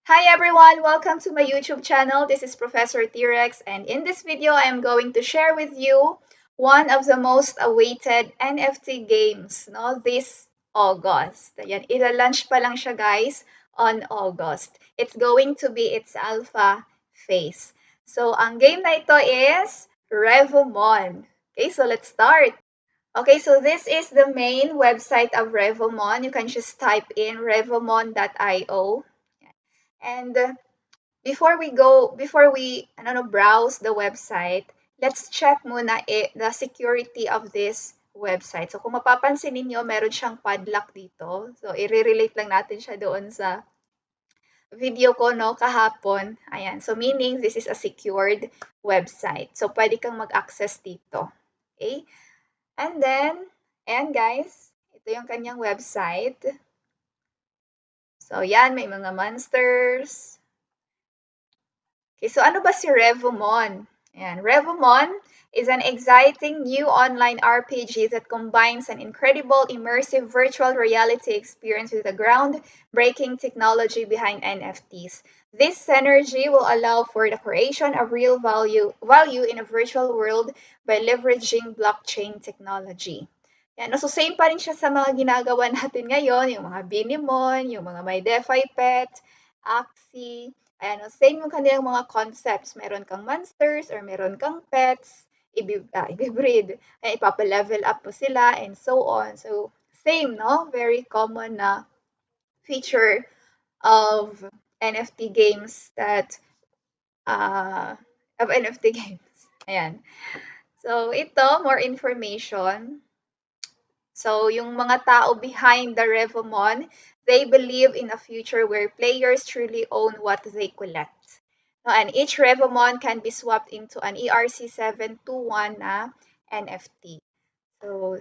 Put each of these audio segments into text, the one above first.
Hi everyone, welcome to my YouTube channel. This is Professor T-Rex, and in this video I am going to share with you one of the most awaited NFT games this August. Ayan, ila-launch pa lang siya guys on August. It's going to be its alpha phase. So ang game na ito is Revomon. Okay, so let's start. Okay, so this is the main website of Revomon. You can just type in revomon.io. And before we browse the website, let's check muna the security of this website. So kung mapapansin ninyo, meron siyang padlock dito. So i-relate lang natin siya doon sa video ko kahapon. Ayan. So meaning this is a secured website. So pwede kang mag-access dito. Okay? And then, ayan guys, ito yung kanyang website. So yan, may mga monsters. Okay, so ano ba si Revomon? Ayan, Revomon is an exciting new online RPG that combines an incredible immersive virtual reality experience with the groundbreaking technology behind NFTs. This synergy will allow for the creation of real value in a virtual world by leveraging blockchain technology. Yan. So same pa rin siya sa mga ginagawa natin ngayon, yung mga Binimon, yung mga may DeFi Pet, Axie. Ayan, same yung kanilang mga concepts. Meron kang monsters or meron kang pets, i-breed, ipapa-level up mo sila, and so on. So, same, no? Very common na feature of NFT games of NFT games. Ayan. So, ito, more information. So, yung mga tao behind the Revomon, they believe in a future where players truly own what they collect. No, and each Revomon can be swapped into an ERC721 na NFT. So,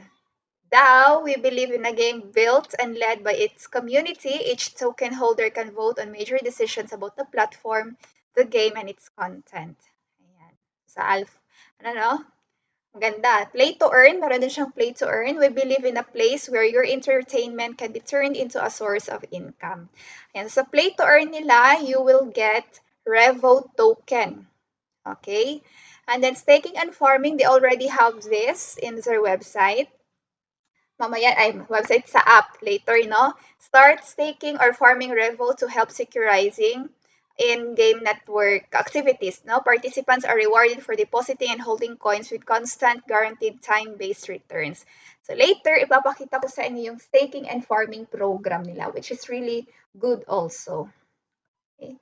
DAO, we believe in a game built and led by its community. Each token holder can vote on major decisions about the platform, the game, and its content. Ayan. Sa Alpha, Maganda. Play to earn, meron din siyang play to earn. We believe in a place where your entertainment can be turned into a source of income. And sa play to earn nila, you will get Revo token. Okay? And then staking and farming, they already have this in their website. Mamaya, website sa app later, no? Start staking or farming Revo to help securizing in-game network activities. No? Participants are rewarded for depositing and holding coins with constant guaranteed time-based returns. So later, ipapakita ko sa inyo yung staking and farming program nila, which is really good also. Okay.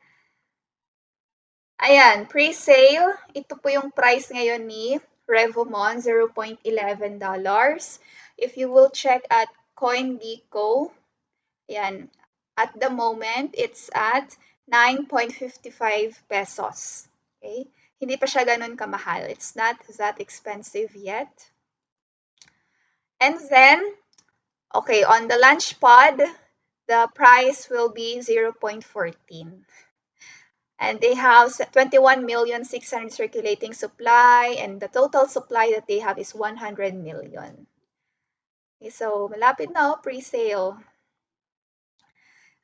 Ayan, pre-sale. Ito po yung price ngayon ni Revomon, $0.11. If you will check at CoinGecko, ayan, at the moment, it's at 9.55 pesos. Okay? Hindi pa siya ganun kamahal. It's not that expensive yet. And then, okay, on the launch pod, the price will be 0.14. And they have 21,600,000 circulating supply, and the total supply that they have is 100 million. Okay, so malapit na, pre-sale.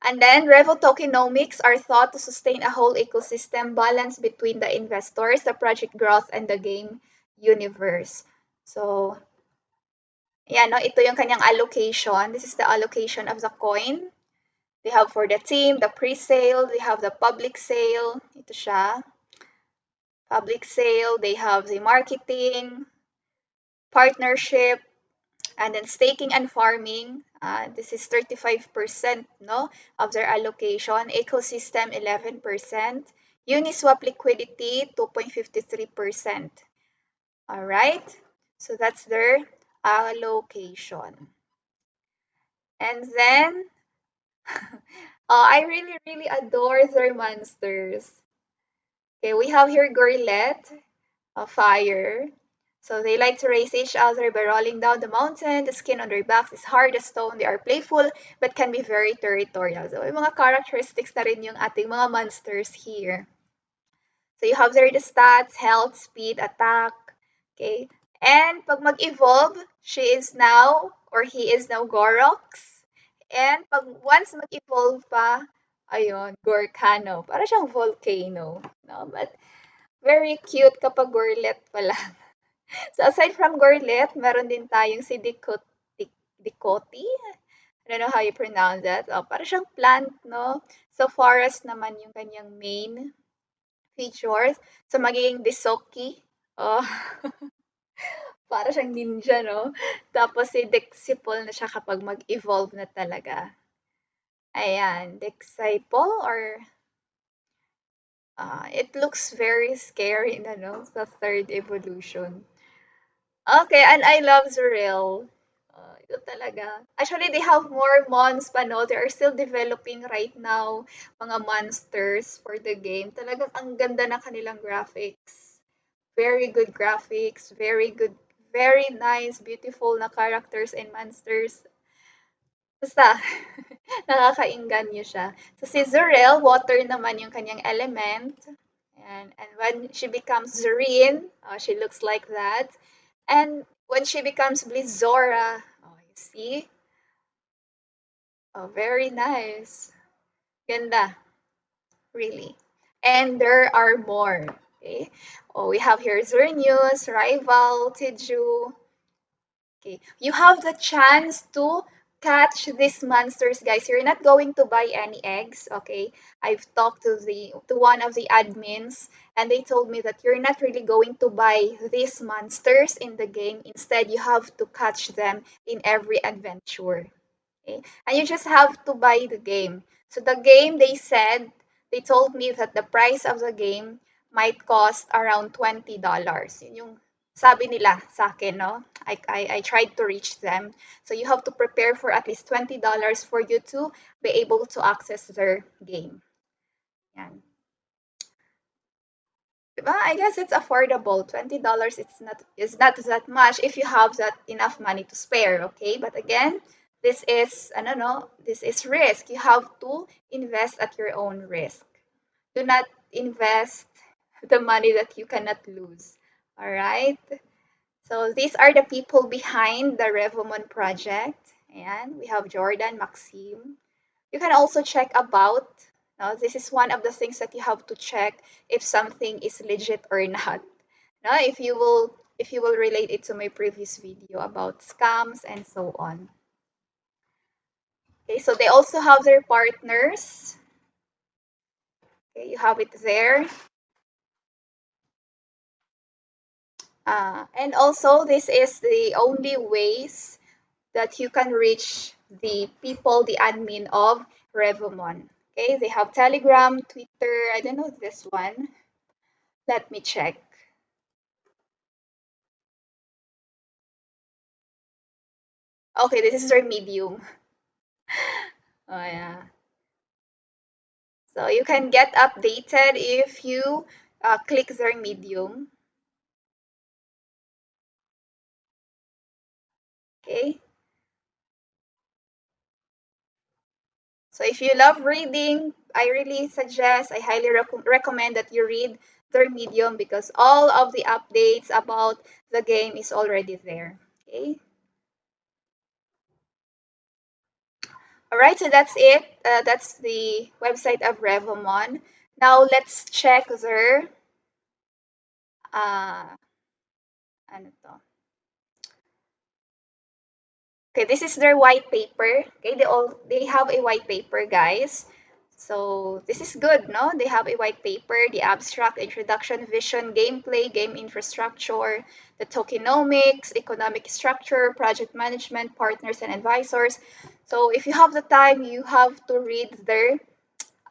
And then Revo Tokenomics are thought to sustain a whole ecosystem balance between the investors, the project growth, and the game universe. So, yeah, no, ito yung kanyang allocation. This is the allocation of the coin. They have for the team, the pre-sale, they have the public sale. Ito siya. Public sale, they have the marketing, partnership, and then staking and farming. This is 35% of their allocation. Ecosystem, 11%. Uniswap liquidity, 2.53%. All right. So that's their allocation. And then, I really, really adore their monsters. Okay, we have here Gorilette, fire. So they like to race each other by rolling down the mountain. The skin on their backs is hard as stone. They are playful but can be very territorial. So may mga characteristics na rin yung ating mga monsters here. So you have there the stats, health, speed, attack. Okay. And pag mag-evolve, she is now or he is now Gorox. And pag once mag-evolve pa, Ayun, Gorkano. Para siyang volcano. No? But very cute kapag Gorlet pala. So aside from Gorlet, meron din tayong si Dicoti. I don't know how you pronounce that. Oh, para siyang plant, no? So forest naman yung kanyang main features. So magiging Disoki. Oh, para siyang ninja, no? Tapos si Dexipol na siya kapag mag-evolve na talaga. Ayan, Dexipol or it looks very scary na, no? Sa third evolution. Okay, and I love Zuriel. Ito talaga. Actually, they have more mons pa, no? They are still developing right now mga monsters for the game. Talagang ang ganda ng kanilang graphics. Very good graphics, very nice, beautiful na characters and monsters. Basta, nakakainganyo siya. So si Zuriel, water naman yung kanyang element. And when she becomes Zurine, she looks like that. And when she becomes Blizzora, oh, you see? Oh, very nice. Ganda, really. And there are more. Okay. Oh, we have here Xerneas, Rival, Tiju. Okay. You have the chance to catch these monsters, guys. You're not going to buy any eggs, okay? I've talked to one of the admins and they told me that you're not really going to buy these monsters in the game. Instead, you have to catch them in every adventure. Okay? And you just have to buy the game. So the game, they told me that the price of the game might cost around $20. Yun yung sabi nila sa akin, no? I tried to reach them. So you have to prepare for at least $20 for you to be able to access their game. Yan. Diba? I guess it's affordable. $20 is not that much if you have that enough money to spare, okay? But again, this is I don't know, this is risk. You have to invest at your own risk. Do not invest the money that you cannot lose. All right? So these are the people behind the Revomon project. And we have Jordan, Maxime. You can also check about. Now, this is one of the things that you have to check if something is legit or not. Now, if you will relate it to my previous video about scams and so on. Okay, so they also have their partners. Okay, you have it there. And also, this is the only ways that you can reach the people, the admin of Revomon. Okay, they have Telegram, Twitter. I don't know this one. Let me check. Okay, this is their Medium. Oh yeah. So you can get updated if you click their Medium. Okay. So if you love reading, I highly recommend that you read their Medium because all of the updates about the game is already there. Okay. All right, so that's it. That's the website of Revomon. Now let's check their ano to? Okay, this is their white paper. Okay, they have a white paper, guys. So this is good, no? They have a white paper, the abstract, introduction, vision, gameplay, game infrastructure, the tokenomics, economic structure, project management, partners and advisors. So if you have the time, you have to read their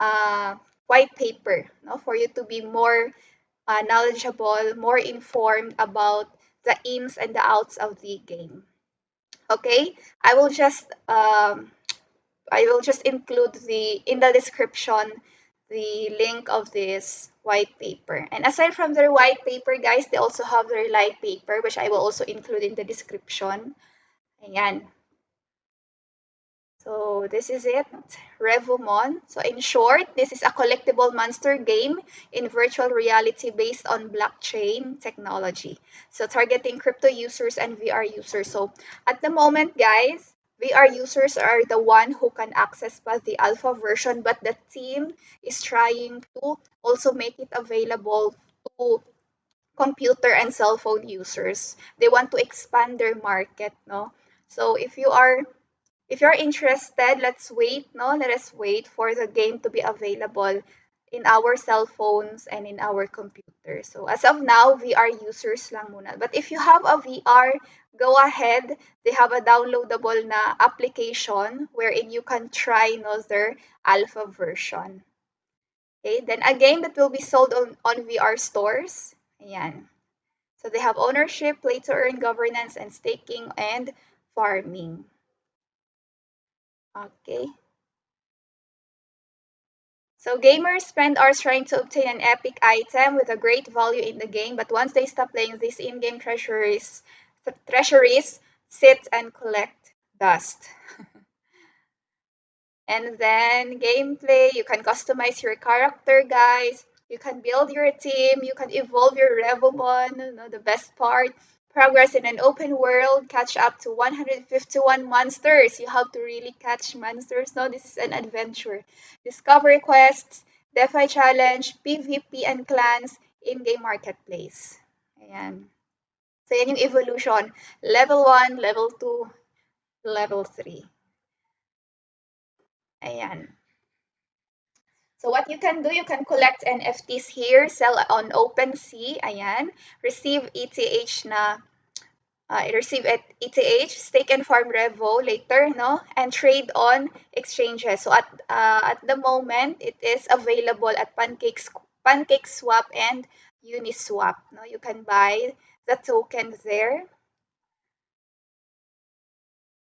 uh, white paper, no, for you to be more knowledgeable, more informed about the ins and the outs of the game. Okay, I will just include the in the description the link of this white paper. And aside from their white paper, guys, they also have their light paper, which I will also include in the description. Ayan. So this is it, Revomon. So in short, this is a collectible monster game in virtual reality based on blockchain technology. So targeting crypto users and VR users. So at the moment, guys, VR users are the one who can access but the alpha version, but the team is trying to also make it available to computer and cell phone users. They want to expand their market, no? So if you're interested, let's wait, no? Let us wait for the game to be available in our cell phones and in our computers. So as of now, VR users lang muna. But if you have a VR, go ahead. They have a downloadable na application wherein you can try, no, their alpha version. Okay, then a game that will be sold on VR stores. Ayan. So they have ownership, play to earn, governance, and staking and farming. Okay. So gamers spend hours trying to obtain an epic item with a great value in the game, but once they stop playing, these in-game treasuries sit and collect dust. And then gameplay, you can customize your character, guys. You can build your team. You can evolve your Revomon. You know, the best part, progress in an open world, catch up to 151 monsters. You have to really catch monsters. No, this is an adventure. Discovery quests, Defy challenge, PvP and clans, in-game marketplace. Ayan. So yan yung evolution. Level 1, level 2, level 3. Ayan. So what you can do, you can collect NFTs here, sell on OpenSea, ayan. Receive ETH na, receive at ETH, stake and farm Revo later, no? And trade on exchanges. So at the moment, it is available at PancakeSwap and Uniswap, no? You can buy the tokens there.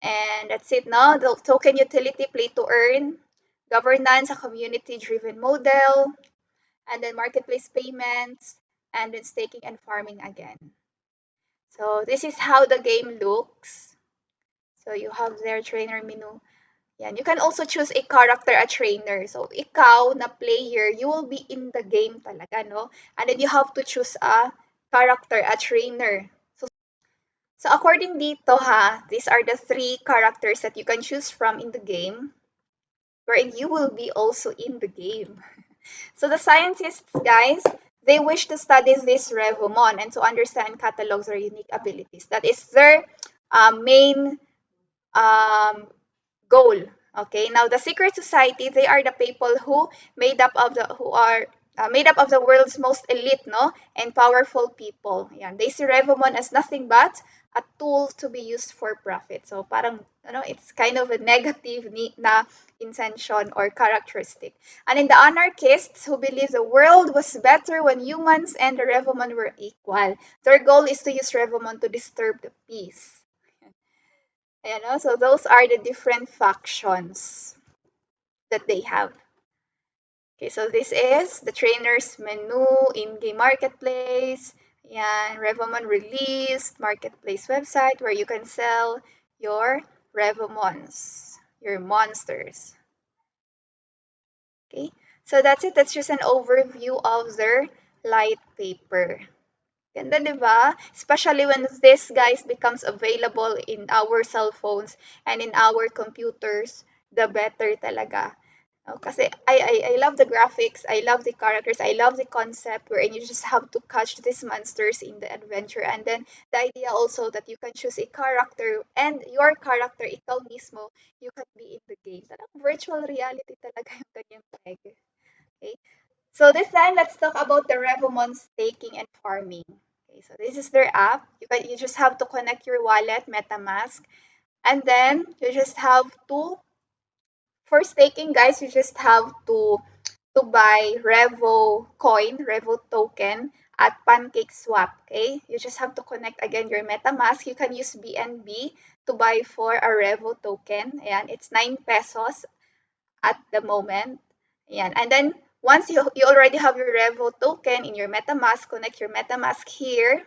And that's it, no? The token utility, play to earn, governance, a community-driven model, and then marketplace payments, and then staking and farming again. So this is how the game looks. So you have their trainer menu. Yan. You can also choose a character, a trainer. So ikaw na player, you will be in the game talaga, no? And then you have to choose a character, a trainer. So according dito ha, these are the 3 characters that you can choose from in the game, wherein you will be also in the game. So the scientists, guys, they wish to study this Revomon and to understand catalogs or unique abilities. That is their main um, goal. Okay. Now the secret society, they are the people who made up of the world's most elite, no, and powerful people. Yeah, they see Revomon as nothing but a tool to be used for profit. So parang it's kind of a negative na intention or characteristic. And in the anarchists who believe the world was better when humans and the Revomon were equal, their goal is to use Revomon to disturb the peace. So those are the different factions that they have. Okay, so this is the trainer's menu, in-game marketplace, yan, Revomon release, marketplace website where you can sell your Revomons, your monsters. Okay, so that's it. That's just an overview of their light paper. Ganda, di ba? Especially when this, guys, becomes available in our cell phones and in our computers, the better talaga. No? Kasi I love the graphics, I love the characters, I love the concept wherein you just have to catch these monsters in the adventure. And then the idea also that you can choose a character and your character, ikaw mismo, you can be in the game. Talagang virtual reality talaga yung kanyang peg. Okay? So this time, let's talk about the Revomon staking and farming. Okay, so this is their app. You just have to connect your wallet, MetaMask, and then you just have to, for staking, guys, you just have to buy Revo coin, Revo token at PancakeSwap. Okay, you just have to connect again your MetaMask. You can use BNB to buy for a Revo token. Ayan, it's 9 pesos at the moment. Ayan. And then once you already have your Revo token in your MetaMask, connect your MetaMask here.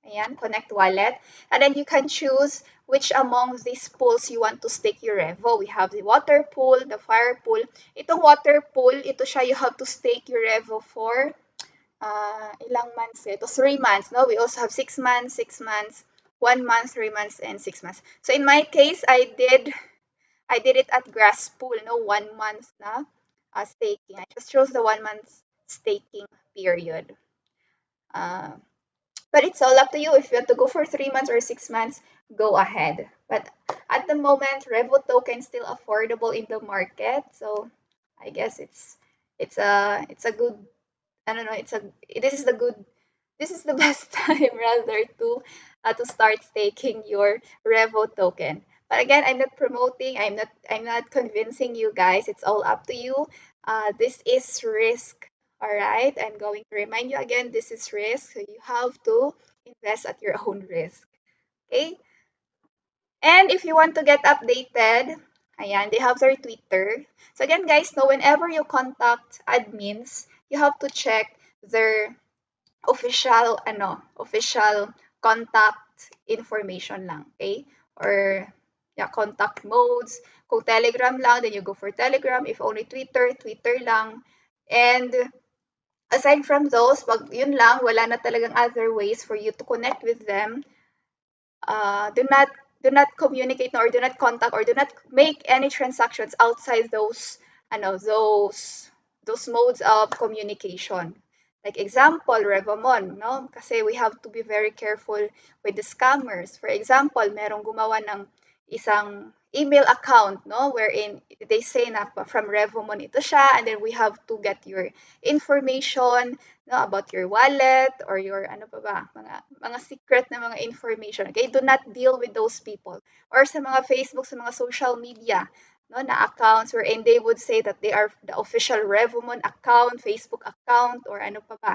Ayan, connect wallet. And then you can choose which among these pools you want to stake your Revo. We have the water pool, the fire pool. Itong water pool, ito siya, you have to stake your Revo for ilang months? Ito 3 months. No? We also have 6 months, 6 months, 1 month, 3 months, and 6 months. So in my case, I did it at grass pool, no 1 month na staking. I just chose the 1 month staking period. Uh, but it's all up to you. If you have to go for 3 months or 6 months, go ahead. But at the moment, Revo token is still affordable in the market, so I guess it's a good, I don't know, this is the good, this is the best time rather to start staking your Revo token. But again, I'm not promoting, I'm not convincing you guys. It's all up to you. This is risk. All right. I'm going to remind you again, this is risk. So you have to invest at your own risk. Okay. And if you want to get updated, ayan, they have their Twitter. So again, guys, no, whenever you contact admins, you have to check their official contact information lang, okay? Or yeah, contact modes. Kung Telegram lang, then you go for Telegram. If only Twitter, Twitter lang. And aside from those, pag yun lang, wala na talagang other ways for you to connect with them, do not communicate or do not contact or do not make any transactions outside those modes of communication. Like example, Revomon, no? Kasi we have to be very careful with the scammers. For example, merong gumawa ng isang email account, no? Wherein they say na from Revomon ito siya, and then we have to get your information, no, about your wallet or your ano pa ba, mga secret na mga information. Okay, do not deal with those people. Or sa mga Facebook, sa mga social media, no, na accounts wherein they would say that they are the official Revomon account, Facebook account, or ano pa ba.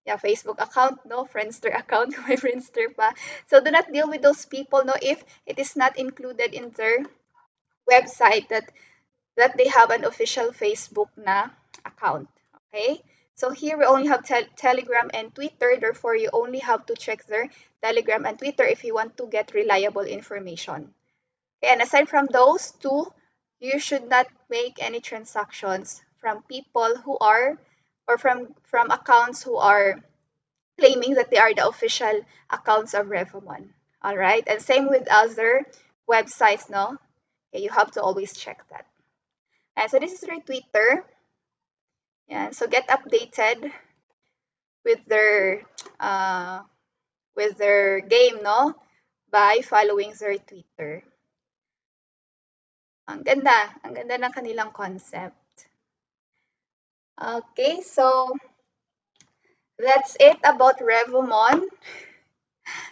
Yeah, Facebook account, no, Friendster account, may Friendster pa. So do not deal with those people, no, if it is not included in their website that they have an official Facebook na account. Okay? So here we only have Telegram and Twitter. Therefore, you only have to check their Telegram and Twitter if you want to get reliable information. Okay? And aside from those two, you should not make any transactions from people who are or from accounts who are claiming that they are the official accounts of Revomon. All right? And same with other websites, no? Okay, you have to always check that. And so this is their Twitter. Yeah, so get updated with their uh, with their game, no? By following their Twitter. Ang ganda ng kanilang concept. Okay, so that's it about Revomon.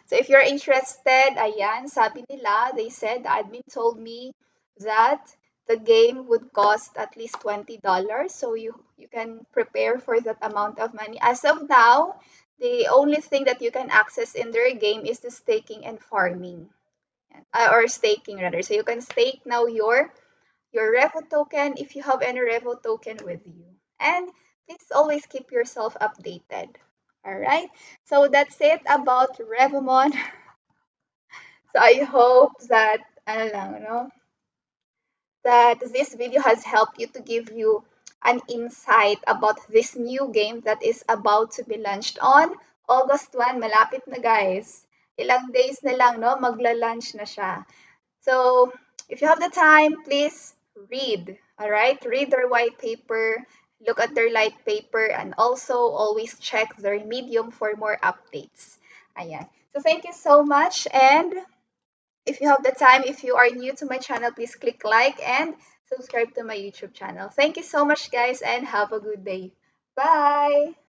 So if you're interested, ayan, sabi nila, they said, the admin told me that the game would cost at least $20. So you can prepare for that amount of money. As of now, the only thing that you can access in their game is the staking and farming. Or staking rather. So you can stake now your Revo token if you have any Revo token with you. And please always keep yourself updated. All right. So that's it about Revomon. So I hope that ano lang, no, that this video has helped you to give you an insight about this new game that is about to be launched on August 1. Malapit na guys. Ilang days na lang, no, magla-launch na siya. So, if you have the time, please read. All right? Read their white paper, look at their light paper, and also always check their Medium for more updates. Ayan. So, thank you so much. And if you have the time, if you are new to my channel, please click like and subscribe to my YouTube channel. Thank you so much, guys, and have a good day. Bye!